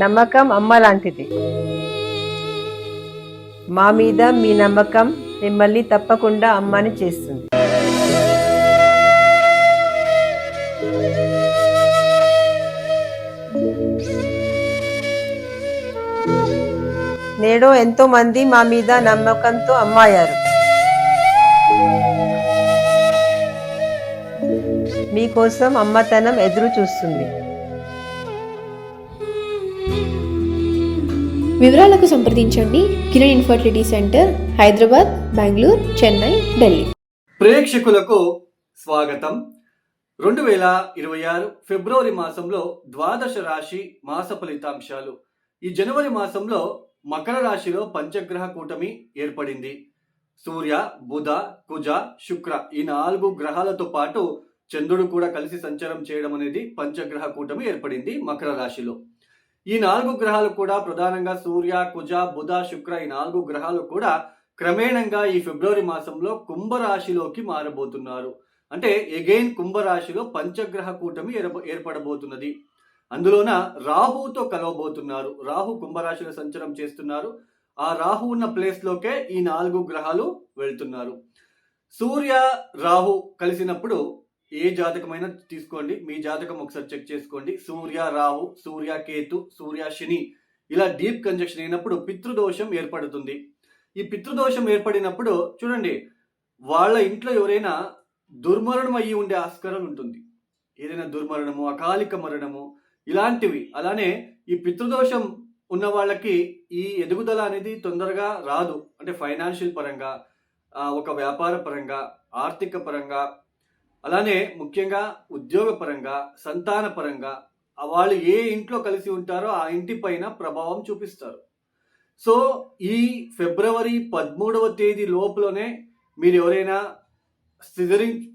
నమ్మకం అమ్మ లాంటిది. మా మీద మీ నమ్మకం మిమ్మల్ని తప్పకుండా అమ్మని చేస్తుంది. నేడు ఎంతో మంది మా మీద నమ్మకంతో అమ్మాయారు. మీకోసం అమ్మతనం ఎదురు చూస్తుంది. వివరాలకు సంప్రదించండి. Kiran infertility centre, Hyderabad, Bengaluru, Chennai, Delhi. ప్రేక్షకులకు స్వాగతం. 2026 ఫిబ్రవరి మాసంలో ద్వాదశ రాశి మాస ఫలితాంశాలు. ఈ జనవరి మాసంలో మకర రాశిలో పంచగ్రహ కూటమి ఏర్పడింది. సూర్య, బుధ, కుజ, శుక్ర ఈ 4 గ్రహాలతో పాటు చంద్రుడు కూడా కలిసి సంచారం చేయడం అనేది పంచగ్రహ కూటమి ఏర్పడింది మకర రాశిలో. ఈ 4 గ్రహాలు కూడా ప్రధానంగా సూర్య, కుజ, బుధ, శుక్ర ఈ 4 గ్రహాలు కూడా క్రమేణంగా ఈ ఫిబ్రవరి మాసంలో కుంభరాశిలోకి మారబోతున్నారు. అంటే ఎగైన్ కుంభరాశిలో పంచగ్రహ కూటమి ఏర్పడబోతున్నది. అందులోన రాహుతో కలవబోతున్నారు. రాహు కుంభరాశిలో సంచారం చేస్తున్నారు. ఆ రాహు ఉన్న ప్లేస్ లోకే ఈ 4 గ్రహాలు వెళ్తున్నారు. సూర్య రాహు కలిసినప్పుడు ఏ జాతకమైనా తీసుకోండి, మీ జాతకం ఒకసారి చెక్ చేసుకోండి. సూర్య రాహు, సూర్య కేతు, సూర్య శని ఇలా డీప్ కంజక్షన్ అయినప్పుడు పితృదోషం ఏర్పడుతుంది. ఈ పితృదోషం ఏర్పడినప్పుడు చూడండి, వాళ్ళ ఇంట్లో ఎవరైనా దుర్మరణం అయ్యి ఉండే ఆస్కారం ఉంటుంది. ఏదైనా దుర్మరణము, అకాలిక మరణము ఇలాంటివి. అలానే ఈ పితృదోషం ఉన్న వాళ్ళకి ఈ ఎదుగుదల అనేది తొందరగా రాదు. అంటే ఫైనాన్షియల్ పరంగా, ఒక వ్యాపార పరంగా, ఆర్థిక పరంగా, అలానే ముఖ్యంగా ఉద్యోగ పరంగా, సంతాన పరంగా వాళ్ళు ఏ ఇంట్లో కలిసి ఉంటారో ఆ ఇంటి పైన ప్రభావం చూపిస్తారు. సో ఈ ఫిబ్రవరి 13వ తేదీ లోపలనే మీరు ఎవరైనా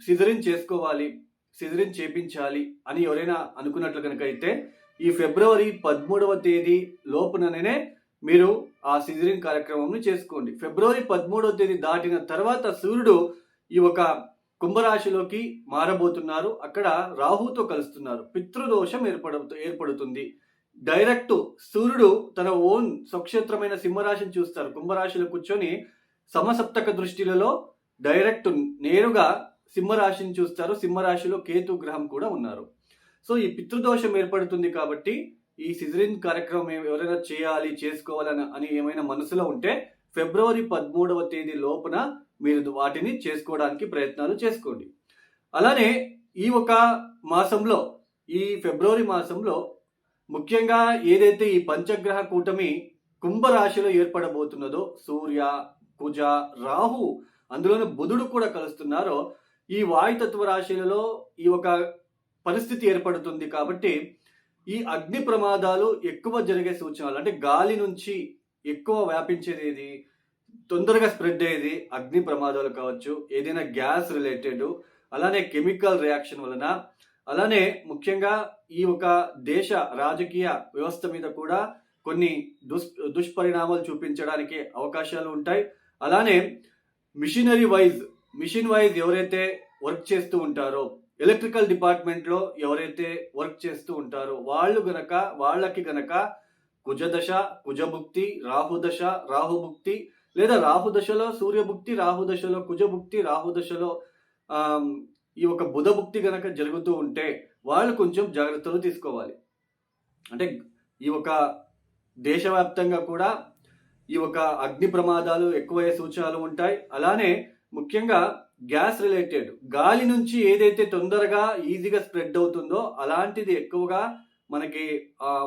సిజరిన్ చేసుకోవాలి, సిజరిన్ చేపించాలి అని ఎవరైనా అనుకున్నట్లు కనుక అయితే ఈ ఫిబ్రవరి 13వ తేదీ లోపుననే మీరు ఆ సిజరిన్ కార్యక్రమంని చేసుకోండి. ఫిబ్రవరి 13వ తేదీ దాటిన తర్వాత సూర్యుడు ఈ ఒక కుంభరాశిలోకి మారబోతున్నారు. అక్కడ రాహుతో కలుస్తున్నారు. పితృదోషం ఏర్పడుతుంది. డైరెక్ట్ సూర్యుడు తన ఓన్ స్వక్షేత్రమైన సింహరాశిని చూస్తారు. కుంభరాశిలో కూర్చొని సమసప్తక దృష్టిలలో డైరెక్ట్ నేరుగా సింహరాశిని చూస్తారు. సింహరాశిలో కేతు గ్రహం కూడా ఉన్నారు. సో ఈ పితృదోషం ఏర్పడుతుంది కాబట్టి ఈ సిజరిన్ కార్యక్రమం ఎవరైనా చేయాలి, చేసుకోవాలని అని ఏమైనా మనసులో ఉంటే ఫిబ్రవరి 13వ తేదీ లోపున మీరు వాటిని చేసుకోవడానికి ప్రయత్నాలు చేసుకోండి. అలానే ఈ ఒక మాసంలో, ఈ ఫిబ్రవరి మాసంలో ముఖ్యంగా ఏదైతే ఈ పంచగ్రహ కూటమి కుంభరాశిలో ఏర్పడబోతున్నదో సూర్య, కుజ, రాహు అందులోనే బుధుడు కూడా కలుస్తున్నారో ఈ వాయుతత్వ రాశులలో ఈ ఒక పరిస్థితి ఏర్పడుతుంది. కాబట్టి ఈ అగ్ని ప్రమాదాలు ఎక్కువ జరిగే సూచనలు, అంటే గాలి నుంచి ఎక్కువ వ్యాపించేది, తొందరగా స్ప్రెడ్ అయ్యేది అగ్ని ప్రమాదాలు కావచ్చు, ఏదైనా గ్యాస్ రిలేటెడ్, అలానే కెమికల్ రియాక్షన్ వలన, అలానే ముఖ్యంగా ఈ ఒక దేశ రాజకీయ వ్యవస్థ మీద కూడా కొన్ని దుష్పరిణామాలు చూపించడానికి అవకాశాలు ఉంటాయి. అలానే మిషన్ వైజ్ ఎవరైతే వర్క్ చేస్తూ ఉంటారో, ఎలక్ట్రికల్ డిపార్ట్మెంట్లో ఎవరైతే వర్క్ చేస్తూ ఉంటారో వాళ్ళకి గనక కుజదశ, కుజభుక్తి, రాహుదశ, రాహుభుక్తి, లేదా రాహుదశలో సూర్యభుక్తి, రాహుదశలో కుజభుక్తి, రాహుదశలో ఈ ఒక బుధభుక్తి గనక జరుగుతూ ఉంటే వాళ్ళు కొంచెం జాగ్రత్తలు తీసుకోవాలి. అంటే ఈ ఒక దేశవ్యాప్తంగా కూడా ఈ ఒక అగ్ని ప్రమాదాలు ఎక్కువయ్యే సూచనలు ఉంటాయి. అలానే ముఖ్యంగా గ్యాస్ రిలేటెడ్, గాలి నుంచి ఏదైతే తొందరగా ఈజీగా స్ప్రెడ్ అవుతుందో అలాంటిది ఎక్కువగా మనకి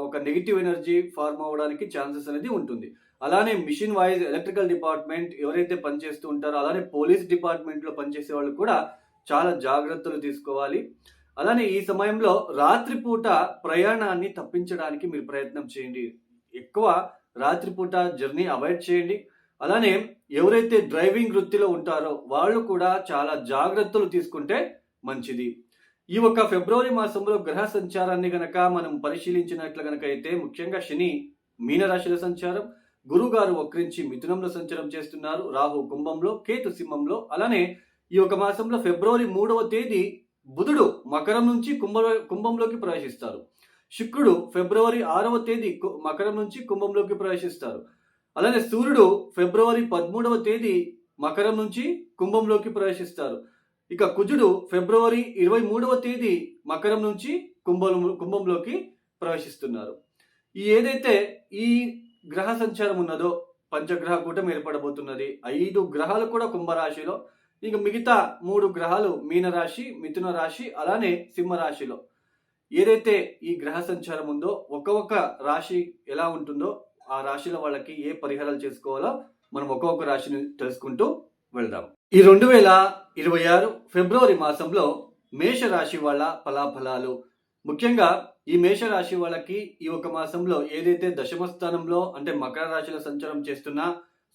ఒక నెగిటివ్ ఎనర్జీ ఫార్మ్ అవ్వడానికి ఛాన్సెస్ అనేది ఉంటుంది. అలానే మిషన్ వైజ్ ఎలక్ట్రికల్ డిపార్ట్మెంట్ ఎవరైతే పనిచేస్తూ ఉంటారో, అలానే పోలీస్ డిపార్ట్మెంట్లో పనిచేసే వాళ్ళు కూడా చాలా జాగ్రత్తలు తీసుకోవాలి. అలానే ఈ సమయంలో రాత్రిపూట ప్రయాణాన్ని తప్పించడానికి మీరు ప్రయత్నం చేయండి. ఎక్కువ రాత్రిపూట జర్నీ అవాయిడ్ చేయండి. అలానే ఎవరైతే డ్రైవింగ్ వృత్తిలో ఉంటారో వాళ్ళు కూడా చాలా జాగ్రత్తలు తీసుకుంటే మంచిది. ఈ ఒక ఫిబ్రవరి మాసంలో గ్రహ సంచారాన్ని గనక మనం పరిశీలించినట్లు గనక అయితే ముఖ్యంగా శని మీనరాశిలో సంచారం, గురువు గారు వక్రించి మిథునంలో సంచారం చేస్తున్నారు, రాహు కుంభంలో, కేతు సింహంలో. అలానే ఈ ఒక మాసంలో ఫిబ్రవరి 3వ తేదీ బుధుడు మకరం నుంచి కుంభంలోకి ప్రవేశిస్తారు. శుక్రుడు ఫిబ్రవరి 6వ తేదీ మకరం నుంచి కుంభంలోకి ప్రవేశిస్తారు. అలానే సూర్యుడు ఫిబ్రవరి 13వ తేదీ మకరం నుంచి కుంభంలోకి ప్రవేశిస్తారు. ఇక కుజుడు ఫిబ్రవరి 23వ తేదీ మకరం నుంచి కుంభంలోకి ప్రవేశిస్తున్నారు. ఏదైతే ఈ గ్రహ సంచారం ఉన్నదో పంచగ్రహ కూటమి ఏర్పడబోతున్నది. 5 గ్రహాలు కూడా కుంభరాశిలో, ఇక మిగతా 3 గ్రహాలు మీనరాశి, మిథున రాశి, అలానే సింహరాశిలో. ఏదైతే ఈ గ్రహ సంచారం ఉందో ఒక్కొక్క రాశి ఎలా ఉంటుందో ఆ రాశిల వాళ్ళకి ఏ పరిహారాలు చేసుకోవాలో మనం ఒక్కొక్క రాశిని తెలుసుకుంటూ వెళ్దాం. ఈ 2026 ఫిబ్రవరి మాసంలో మేషరాశి వాళ్ళ ఫలాఫలాలు. ముఖ్యంగా ఈ మేషరాశి వాళ్ళకి ఈ ఒక మాసంలో ఏదైతే దశమ స్థానంలో అంటే మకర రాశిలో సంచారం చేస్తున్న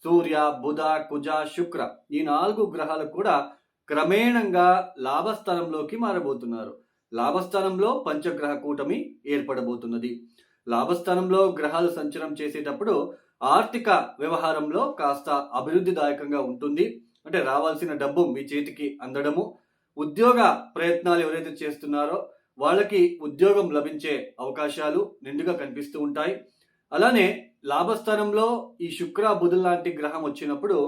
సూర్య, బుధ, కుజ, శుక్ర ఈ 4 గ్రహాలు కూడా క్రమేణంగా లాభస్థానంలోకి మారబోతున్నారు. లాభస్థానంలో పంచగ్రహ కూటమి ఏర్పడబోతున్నది. లాభస్థానంలో గ్రహాలు సంచారం చేసేటప్పుడు ఆర్థిక వ్యవహారంలో కాస్త అభివృద్ధిదాయకంగా ఉంటుంది. అంటే రావాల్సిన డబ్బు మీ చేతికి అందడము, ఉద్యోగ ప్రయత్నాలు ఎవరైతే చేస్తున్నారో వాళ్ళకి ఉద్యోగం లభించే అవకాశాలు నిండుగా కనిపిస్తూ ఉంటాయి. అలానే లాభస్థానంలో ఈ శుక్ర, బుధుల లాంటి గ్రహం వచ్చినప్పుడు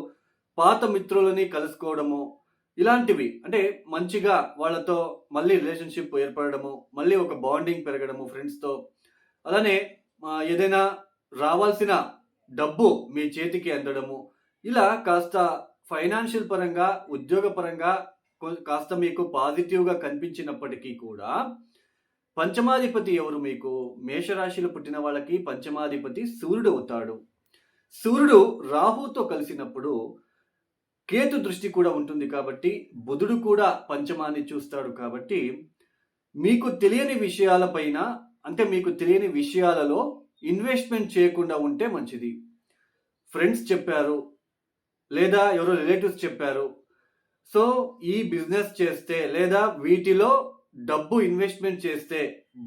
పాత మిత్రులని కలుసుకోవడము, ఇలాంటివి అంటే మంచిగా వాళ్ళతో మళ్ళీ రిలేషన్షిప్ ఏర్పడము, మళ్ళీ ఒక బాండింగ్ పెరగడము ఫ్రెండ్స్తో. అలానే ఏదైనా రావాల్సిన డబ్బు మీ చేతికి అందడము, ఇలా కాస్త ఫైనాన్షియల్ పరంగా, ఉద్యోగ పరంగా కాస్త మీకు పాజిటివ్గా కనిపించినప్పటికీ కూడా పంచమాధిపతి ఎవరు? మీకు మేషరాశిలో పుట్టిన వాళ్ళకి పంచమాధిపతి సూర్యుడు అవుతాడు. సూర్యుడు రాహుతో కలిసినప్పుడు కేతు దృష్టి కూడా ఉంటుంది కాబట్టి బుధుడు కూడా పంచమాన్ని చూస్తాడు. కాబట్టి మీకు తెలియని విషయాలపైన అంటే మీకు తెలియని విషయాలలో ఇన్వెస్ట్మెంట్ చేయకుండా ఉంటే మంచిది. ఫ్రెండ్స్ చెప్పారు లేదా ఎవరో రిలేటివ్స్ చెప్పారు, సో ఈ బిజినెస్ చేస్తే లేదా వీటిలో డబ్బు ఇన్వెస్ట్మెంట్ చేస్తే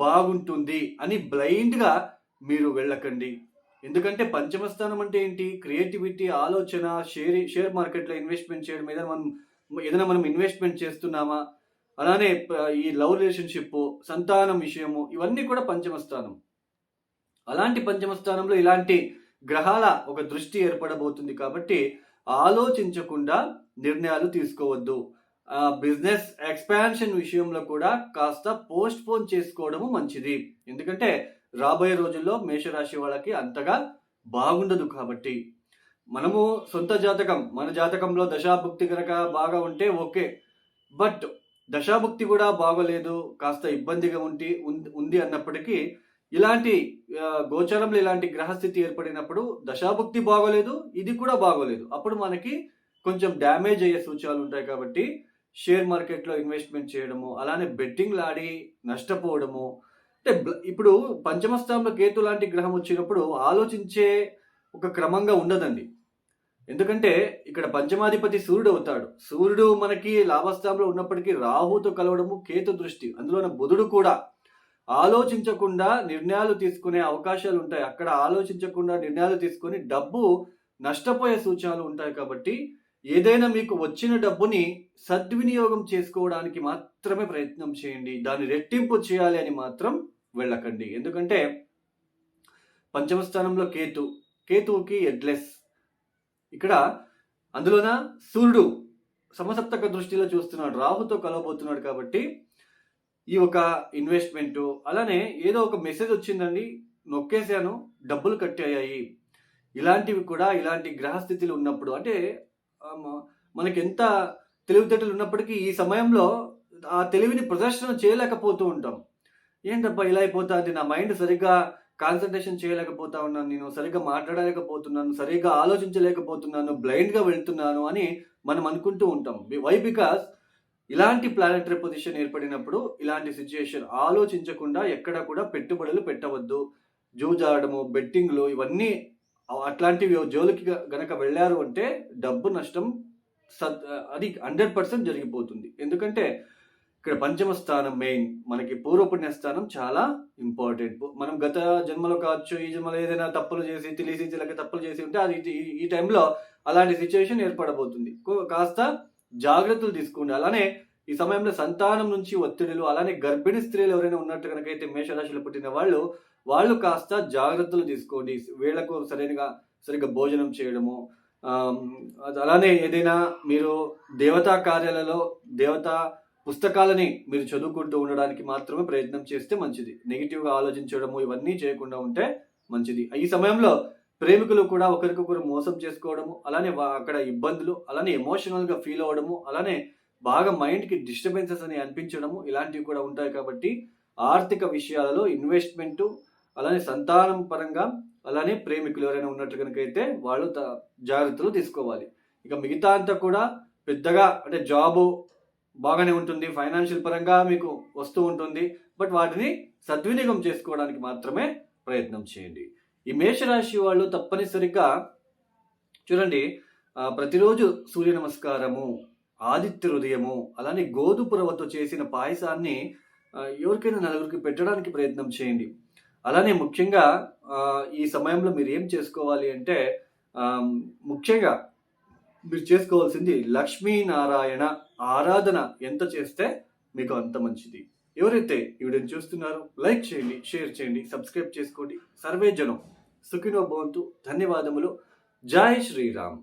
బాగుంటుంది అని బ్లైండ్గా మీరు వెళ్ళకండి. ఎందుకంటే పంచమ స్థానం అంటే ఏంటి? క్రియేటివిటీ, ఆలోచన, షేర్ మార్కెట్లో ఇన్వెస్ట్మెంట్ చేయడం, ఏదైనా మనం ఇన్వెస్ట్మెంట్ చేస్తున్నామా, అలానే ఈ లవ్ రిలేషన్షిప్, సంతానం విషయము, ఇవన్నీ కూడా పంచమ స్థానం. అలాంటి పంచమ స్థానంలో ఇలాంటి గ్రహాల ఒక దృష్టి ఏర్పడబోతుంది. కాబట్టి ఆలోచించకుండా నిర్ణయాలు తీసుకోవద్దు. బిజినెస్ ఎక్స్పాన్షన్ విషయంలో కూడా కాస్త పోస్ట్ పోన్ చేసుకోవడము మంచిది. ఎందుకంటే రాబోయే రోజుల్లో మేషరాశి వాళ్ళకి అంతగా బాగుండదు. కాబట్టి మనము సొంత జాతకం, మన జాతకంలో దశాభుక్తి కనుక బాగా ఉంటే ఓకే, బట్ దశాభుక్తి కూడా బాగోలేదు, కాస్త ఇబ్బందిగా ఉంది అన్నప్పటికీ ఇలాంటి గోచారంలో ఇలాంటి గ్రహస్థితి ఏర్పడినప్పుడు దశాభుక్తి బాగోలేదు, ఇది కూడా బాగోలేదు, అప్పుడు మనకి కొంచెం డ్యామేజ్ అయ్యే సూచనలు ఉంటాయి. కాబట్టి షేర్ మార్కెట్లో ఇన్వెస్ట్మెంట్ చేయడము, అలానే బెట్టింగ్లు ఆడి నష్టపోవడము, అంటే ఇప్పుడు పంచమ స్థానంలో కేతు లాంటి గ్రహం వచ్చినప్పుడు ఆలోచించే ఒక క్రమంగా ఉండదండి. ఎందుకంటే ఇక్కడ పంచమాధిపతి సూర్యుడు అవుతాడు. సూర్యుడు మనకి లాభస్థానంలో ఉన్నప్పటికీ రాహుతో కలవడము, కేతు దృష్టి, అందులోనే బుధుడు కూడా ఆలోచించకుండా నిర్ణయాలు తీసుకునే అవకాశాలు ఉంటాయి. అక్కడ ఆలోచించకుండా నిర్ణయాలు తీసుకొని డబ్బు నష్టపోయే సూచనలు ఉంటాయి. కాబట్టి ఏదైనా మీకు వచ్చిన డబ్బుని సద్వినియోగం చేసుకోవడానికి మాత్రమే ప్రయత్నం చేయండి. దాన్ని రెట్టింపు చేయాలి అని మాత్రం వెళ్ళకండి. ఎందుకంటే పంచమ స్థానంలో కేతువుకి ఎడ్లెస్. ఇక్కడ అందులోన సూర్యుడు సమసప్తక దృష్టిలో చూస్తున్నాడు, రాహుతో కలవబోతున్నాడు. కాబట్టి ఈ ఒక ఇన్వెస్ట్మెంటు, అలానే ఏదో ఒక మెసేజ్ వచ్చిందండి, నొక్కేశాను, డబ్బులు కట్టేయాయి, ఇలాంటివి కూడా ఇలాంటి గ్రహస్థితులు ఉన్నప్పుడు, అంటే మనకి ఎంత తెలివితేటలు ఉన్నప్పటికీ ఈ సమయంలో ఆ తెలివిని ప్రదర్శన చేయలేకపోతూ ఉంటాం. ఏంటబ్బా ఇలా అయిపోతుంది, నా మైండ్ సరిగ్గా కాన్సన్ట్రేషన్ చేయలేకపోతా ఉన్నాను, నేను సరిగ్గా మాట్లాడలేకపోతున్నాను, సరిగ్గా ఆలోచించలేకపోతున్నాను, బ్లైండ్గా వెళ్తున్నాను అని మనం అనుకుంటూ ఉంటాం. వై? బికాస్ ఇలాంటి ప్లానెటరీ పొజిషన్ ఏర్పడినప్పుడు ఇలాంటి సిచ్యుయేషన్ ఆలోచించకుండా ఎక్కడ కూడా పెట్టుబడులు పెట్టవద్దు. జూజాడము, బెట్టింగ్లు, ఇవన్నీ అట్లాంటివి జోలికి గనక వెళ్ళారు అంటే డబ్బు నష్టం అది 100% జరిగిపోతుంది. ఎందుకంటే ఇక్కడ పంచమ స్థానం మెయిన్, మనకి పూర్వపుణ్య స్థానం చాలా ఇంపార్టెంట్. మనం గత జన్మలో కావచ్చు, ఈ జన్మలో ఏదైనా తప్పులు చేసి తెలియక తప్పులు చేసి ఉంటే అది ఈ టైంలో అలాంటి సిచ్యువేషన్ ఏర్పడబోతుంది. కాస్త జాగ్రత్తలు తీసుకోండి. అలానే ఈ సమయంలో సంతానం నుంచి ఒత్తిడులు, అలానే గర్భిణీ స్త్రీలు ఎవరైనా ఉన్నట్టు కనుకైతే మేషరాశిలో పుట్టిన వాళ్ళు కాస్త జాగ్రత్తలు తీసుకోండి. వీళ్లకు సరిగ్గా భోజనం చేయడము, అలానే ఏదైనా మీరు దేవతా కార్యాలలో దేవతా పుస్తకాలని మీరు చదువుకుంటూ ఉండడానికి మాత్రమే ప్రయత్నం చేస్తే మంచిది. నెగిటివ్గా ఆలోచించడము ఇవన్నీ చేయకుండా ఉంటే మంచిది. ఈ సమయంలో ప్రేమికులు కూడా ఒకరికొకరు మోసం చేసుకోవడము, అలానే అక్కడ ఇబ్బందులు, అలానే ఎమోషనల్గా ఫీల్ అవ్వడము, అలానే బాగా మైండ్కి డిస్టర్బెన్సెస్ అని అనిపించడము ఇలాంటివి కూడా ఉంటాయి. కాబట్టి ఆర్థిక విషయాలలో ఇన్వెస్ట్మెంటు, అలానే సంతానం పరంగా, అలానే ప్రేమికులు ఎవరైనా ఉన్నట్టు కనుకైతే వాళ్ళు జాగ్రత్తలు తీసుకోవాలి. ఇక మిగతా అంతా కూడా పెద్దగా అంటే జాబు బాగానే ఉంటుంది, ఫైనాన్షియల్ పరంగా మీకు వస్తూ ఉంటుంది. బట్ వాటిని సద్వినియోగం చేసుకోవడానికి మాత్రమే ప్రయత్నం చేయండి. ఈ మేషరాశి వాళ్ళు తప్పనిసరిగా చూడండి, ప్రతిరోజు సూర్య నమస్కారము, ఆదిత్య హృదయము, అలానే గోధుమ రవ్వతో చేసిన పాయసాన్ని ఎవరికైనా నలుగురికి పెట్టడానికి ప్రయత్నం చేయండి. అలానే ముఖ్యంగా ఈ సమయంలో మీరు ఏం చేసుకోవాలి అంటే ముఖ్యంగా మీరు చేసుకోవాల్సింది లక్ష్మీనారాయణ ఆరాధన ఎంత చేస్తే మీకు అంత మంచిది. ఎవరైతే ఈ వీడియోని చూస్తున్నారో లైక్ చేయండి, షేర్ చేయండి, సబ్స్క్రైబ్ చేసుకోండి. సర్వే జనం సుఖినో భవంతు. ధన్యవాదములు. జై శ్రీరామ్.